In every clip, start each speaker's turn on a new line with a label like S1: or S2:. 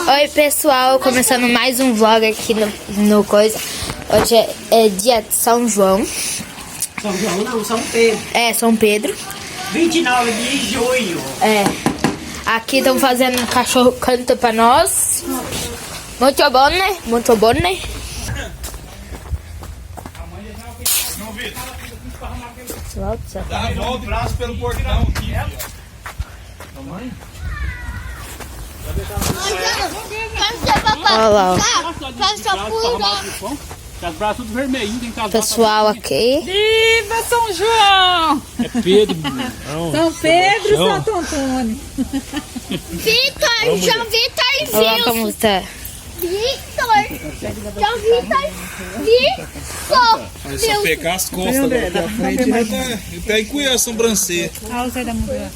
S1: Oi pessoal, começando mais um vlog aqui no coisa. Hoje é dia de São João.
S2: São João não, São Pedro.
S1: É, São Pedro.
S2: 29 de junho.
S1: É. Aqui estão fazendo um cachorro canta pra nós. Muito bom, né? Muito bom, né?
S3: Dá a volta, braço pelo portão aqui. Mamãe?
S1: Olha lá,
S3: Tá os braços tudo vermelhinho, tem casal.
S1: pessoal aqui.
S4: Viva São João!
S3: É Pedro.
S4: São Pedro e Santo Antônio.
S5: Vitor, João Vitor e
S1: Olha lá
S5: Wilson.
S1: como tá.
S5: Vitor, João Vitor, Wilson.
S3: É só pegar as costas agora pra frente. Ele tá aí com a sobrancelha.
S4: Olha o Zé da Muda.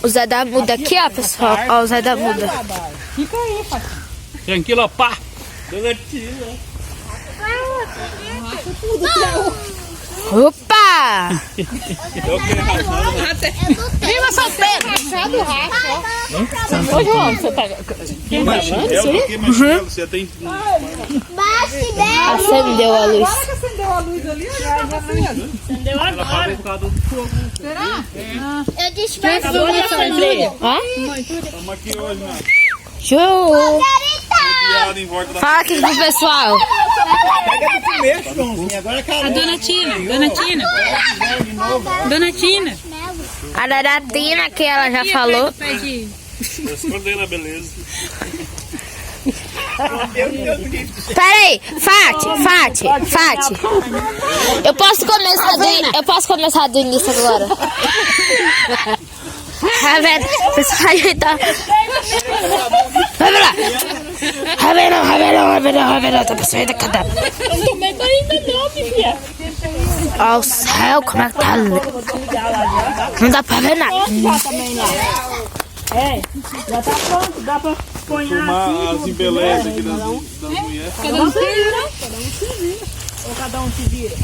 S1: O Zé da Muda aqui, ó, pessoal. Ó, o Zé da Muda.
S4: Fica aí, pai.
S3: Tem aquilo, ó, pá.
S1: Opa!
S4: Viva São Pedro! Ô, João, você tá...
S3: Você tem...
S1: Acendeu a luz.
S4: Agora que acendeu a luz ali, já acendeu. Acendeu agora. Será?
S5: Eu disse pra você.
S1: Ó.
S3: Estamos aqui hoje, né?
S1: Show!
S3: Piada em volta da...
S1: Fala aqui pro pessoal.
S4: A Dona Tina.
S1: A Dadatina, que ela já falou.
S3: Escondendo a beleza.
S1: Peraí, Fati. Eu posso começar do início agora. Tá vendo? Pessoal, então... Vai lá. Ravelão. Tá passando da cada...
S4: Não tomei ainda não, filha.
S1: Ó o céu, como é que tá... Não dá pra ver nada.
S4: Já tá pronto, dá pra ponhar
S3: Tomar as embelezas aqui das mulheres.
S4: Cada um se vira. Ou cada um se vira?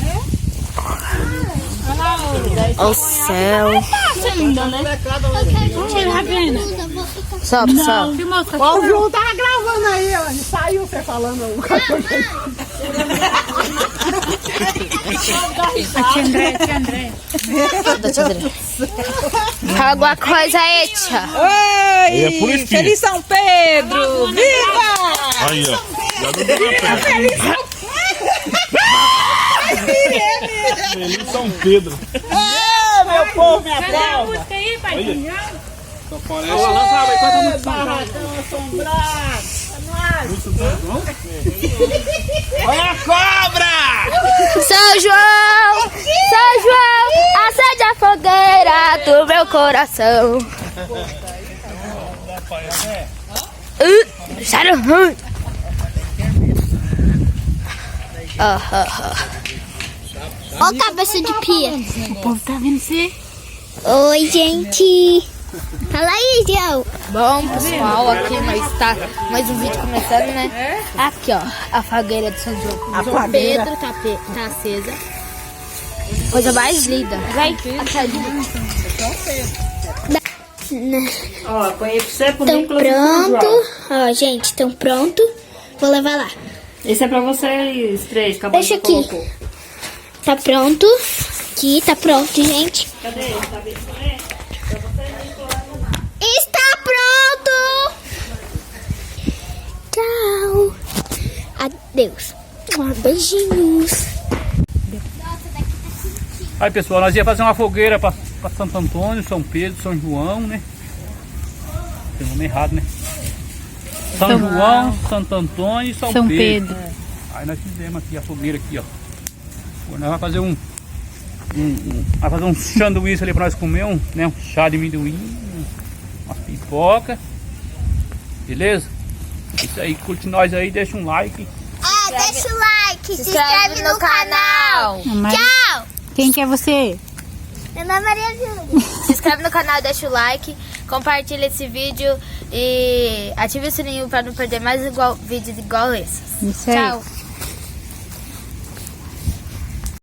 S1: Olha o céu. Sobe.
S2: Ó, o João tava gravando aí, ó. Saiu você falando o cachorro.
S1: Fala alguma coisa aí, tia.
S3: É por isso que-
S4: Feliz São Pedro! Viva!
S3: Aí, ó. Já não deu na perna. Feliz São Pedro.
S2: Meu povo, minha prova.
S3: Só parece.
S2: Olha a cobra!
S1: São João, acende a fogueira do meu coração. Sério ruim.
S5: Ó, cabeça de pia.
S4: O povo tá vendo você?
S5: Oi, gente. Fala aí, João.
S1: Bom, pessoal, aqui nós tá mais um vídeo começando, né? Aqui, ó, a fogueira de São João. São Pedro tá acesa. Coisa mais linda. Vai,
S4: Ó, põe pra você pro
S5: Tão
S4: Nicolas e pro João.
S5: pronto. Ó, gente, tão pronto. Vou levar lá.
S4: Esse é pra vocês três, acabou
S5: Deixa
S4: de
S5: aqui.
S4: colocou.
S5: Tá pronto. Aqui, tá pronto, gente.
S4: Cadê ele? Tá vendo?
S5: Está pronto. Tchau. Adeus. Beijinhos.
S6: Aí pessoal, nós ia fazer uma fogueira para Santo Antônio, São Pedro, São João, né? Tem nome errado, né? São João, Santo Antônio e São Pedro. Aí nós fizemos aqui a fogueira aqui, ó. Agora nós vamos fazer vai fazer um sanduíche ali para nós comer, né? Um chá de amendoim, umas pipoca. Beleza? Isso aí, curte nós aí, deixa um like.
S5: Deixa o like. Se inscreve no canal. Tchau.
S4: Quem que é você?
S5: Meu nome é Maria Júlia.
S1: Se inscreve no canal, deixa o like, compartilha esse vídeo e ative o sininho para não perder mais vídeos igual esses.
S4: Isso aí.
S1: Tchau.